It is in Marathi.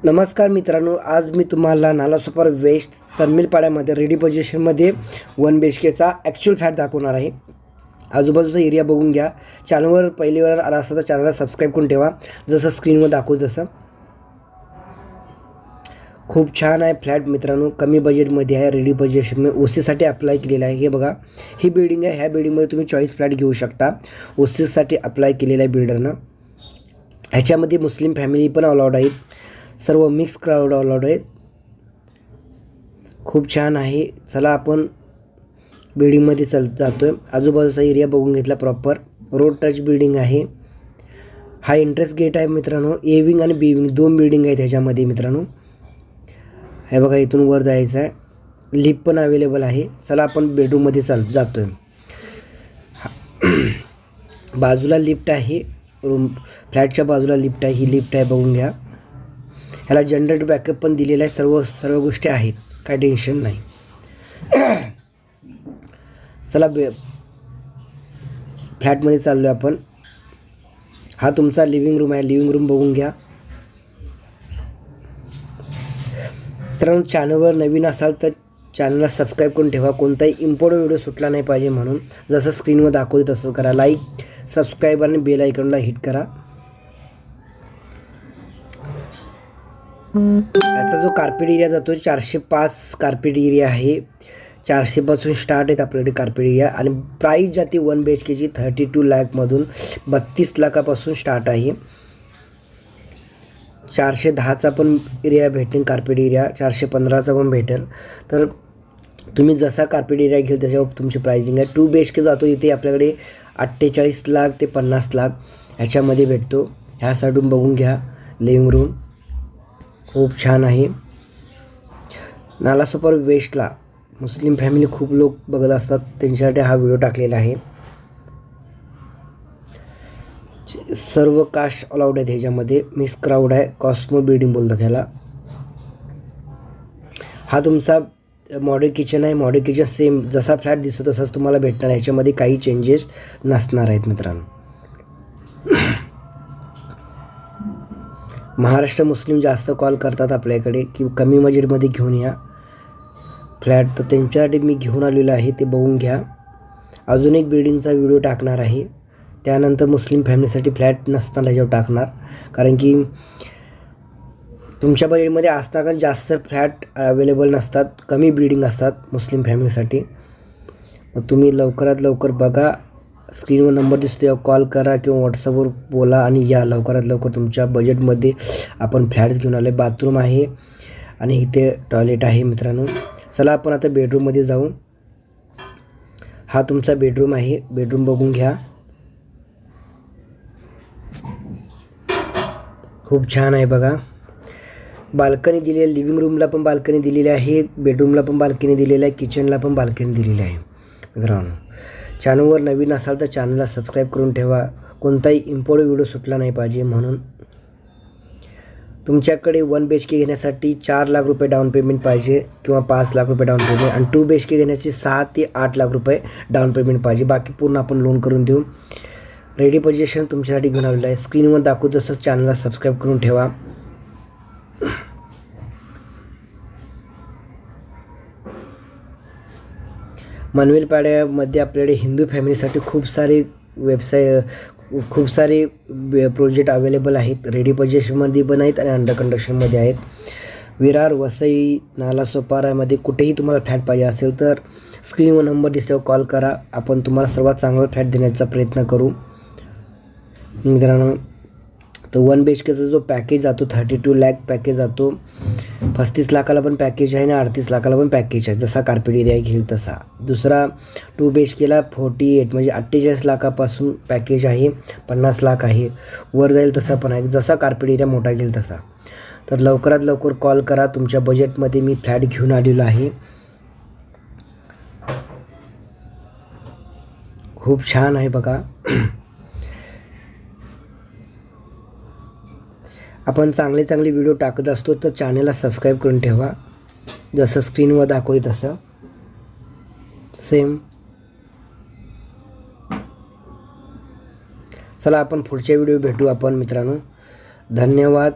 नमस्कार मित्रांनो, आज मी तुम्हाला नालासोपारा वेस्ट सनमिलपाड्यामध्ये रेडी पोझिशनमध्ये 1 BHKचा ॲक्च्युअल फ्लॅट दाखवणार आहे. आजूबाजूचा एरिया बघून घ्या. चॅनलवर पहिली वेळ आला असता तर चॅनलला सबस्क्राईब करून ठेवा, जसं स्क्रीनवर दाखवतो तसं. खूप छान आहे फ्लॅट मित्रांनो, कमी बजेटमध्ये आहे. रेडी पोझिशनमध्ये ओसीसाठी अप्लाय केलेला आहे. हे बघा, ही बिल्डिंग आहे. ह्या बिल्डिंगमध्ये तुम्ही चॉईस फ्लॅट घेऊ शकता. ओसीसाठी अप्लाय केलेला आहे बिल्डरनं. ह्याच्यामध्ये मुस्लिम फॅमिली पण अलाउड आहेत. सर्व मिक्स क्राऊड अलाउड आहे. खूप छान आहे. चला आपण बिल्डिंगमध्ये जातोय. आजूबाजूचा एरिया बघून घेतला प्रॉपर. रोड टच बिल्डिंग आहे. हा एंट्रेस गेट आहे मित्रांनो. ए विंग आणि बी विंग 2 बिल्डिंग आहेत ह्याच्यामध्ये मित्रांनो. हे बघा, इथून वर जायचं आहे. लिफ्ट पण अवेलेबल आहे. चला आपण बेडरूममध्ये जातोय. बाजूला लिफ्ट आहे. रूम फ्लॅटच्या बाजूला लिफ्ट आहे. ही लिफ्ट आहे, बघून घ्या. ह्याला जनरेटर बॅकअप पण दिलेला आहे. सर्व गोष्टी आहेत, काय टेन्शन नाही. चला फ्लॅटमध्ये चाललो आहे आपण. हा तुमचा लिव्हिंग रूम आहे. लिव्हिंग रूम बघून घ्या. तर चॅनलवर नवीन असाल तर चॅनलला सबस्क्राईब करून ठेवा. कोणताही इम्पॉर्टंट व्हिडिओ सुटला नाही पाहिजे म्हणून. जसं स्क्रीनवर दाखवतो तसं करा. लाईक, सबस्क्राईब आणि बेल आयकॉनला हिट करा. याचा जो कार्पेट एरिया जातो 405 कार्पेट एरिया आहे. 400 पासून स्टार्ट आहेत आपल्याकडे कार्पेट एरिया. आणि प्राईस जाते 1 BHKची 32 लाखमधून 32 लाखापासून स्टार्ट आहे. 410चा पण एरिया भेटेल कार्पेट एरिया. 415चा पण भेटेल. तर तुम्ही जसा कार्पेट एरिया घेईल त्याच्यावर तुमची प्राइसिंग आहे. 2 BHK जातो इथे आपल्याकडे 48 लाख ते 50 लाख ह्याच्यामध्ये भेटतो. ह्या साईडून बघून घ्या. लिव्हिंग रूम खूप छान आहे. नालासोपारा वेस्टला मुस्लिम फॅमिली खूप लोक बघत असतात, त्यांच्यासाठी हा व्हिडिओ टाकलेला आहे. सर्व कास्ट अलाउड आहेत ह्याच्यामध्ये. मिक्स क्राऊड आहे. कॉस्मो बिल्डिंग बोलतात ह्याला. हा तुमचा मॉडेल किचन आहे. मॉडेल किचन सेम जसा फ्लॅट दिसतो तसाच तुम्हाला भेटणार. ह्याच्यामध्ये काही चेंजेस नसणार आहेत मित्रांनो. महाराष्ट्र मुस्लिम जास्त कॉल करतात आपल्याकडे की कमी बजेटमध्ये घेऊन या फ्लॅट, तर त्यांच्यासाठी मी घेऊन आलेलो आहे, ते बघून घ्या. अजून एक बिल्डिंगचा व्हिडिओ टाकणार आहे. त्यानंतर मुस्लिम फॅमिलीसाठी फ्लॅट नसताना ह्याच्यावर टाकणार, कारण की तुमच्या बजेटमध्ये असताना जास्त फ्लॅट अवेलेबल नसतात. कमी बिल्डिंग असतात मुस्लिम फॅमिलीसाठी. मग तुम्ही लवकरात लवकर बघा. स्क्रीनवर नंबर दिसतो, यावर कॉल करा किंवा व्हॉट्सअपवर बोला आणि या लवकरात लवकर. तुमच्या बजेटमध्ये आपण फ्लॅट्स घेऊन आलो आहे. बाथरूम आहे आणि इथे टॉयलेट आहे मित्रांनो. चला आपण आता बेडरूममध्ये जाऊ. हा तुमचा बेडरूम आहे. बेडरूम बघून घ्या. खूप छान आहे बघा. बाल्कनी दिली आहे. लिव्हिंग रूमला पण बाल्कनी दिलेली आहे. बेडरूमला पण बाल्कनी दिलेली आहे. किचनला पण बाल्कनी दिलेली आहे मित्रांनो. चॅनलवर नवीन असाल तर चॅनलला सबस्क्राईब करून ठेवा. कोणताही इम्पॉर्टंट व्हिडिओ सुटला नाही पाहिजे म्हणून. तुमच्याकडे 1 BHK घेण्यासाठी 4 लाख रुपये डाऊन पेमेंट पाहिजे किंवा 5 लाख रुपये डाऊन पेमेंट, आणि 2 BHK घेण्याची 6 ते 8 लाख रुपये डाऊन पेमेंट पाहिजे. बाकी पूर्ण आपण लोन करून देऊ. रेडी पोझिशन तुमच्यासाठी घेऊन आलेलं आहे. स्क्रीनवर दाखवतो तसंच चॅनलला सबस्क्राईब करून ठेवा. मनवेलपाड्यामध्ये आपल्याकडे हिंदू फॅमिलीसाठी खूप सारे प्रोजेक्ट अवेलेबल आहेत. रेडी पोझिशनमध्ये पण आहेत आणि अंडर कंस्ट्रक्शनमध्ये आहेत. विरार, वसई, नालासोपारामध्ये कुठेही तुम्हाला फ्लॅट पाहिजे असेल तर स्क्रीनवर नंबर दिसल्यावर कॉल करा. आपण तुम्हाला सर्वात चांगला फ्लॅट देण्याचा प्रयत्न करू मित्रांनो. तर 1 BHKचा जो पॅकेज जातो 32 लाख पॅकेज जातो. 35 लाखाला पण पॅकेज आहे आणि 38 लाखाला पण पॅकेज आहे, जसा कार्पेट एरिया घेईल तसा. दुसरा 2 BHKला 48 म्हणजे 48 लाखापासून पॅकेज आहे. 50 लाख आहे. वर जाईल तसा पण आहे, जसा कार्पेट एरिया मोठा घेईल तसा. तर लवकरात लवकर कॉल करा. तुमच्या बजेटमध्ये मी फ्लॅट घेऊन आलेलो आहे. खूप छान आहे बघा. आपण चांगले व्हिडिओ टाकत असतो, तर चॅनलला सबस्क्राईब करून ठेवा. जसं स्क्रीनवर दाखवते तसं सेम. चला आपण पुढच्या व्हिडिओ भेटू आपण मित्रांनो. धन्यवाद.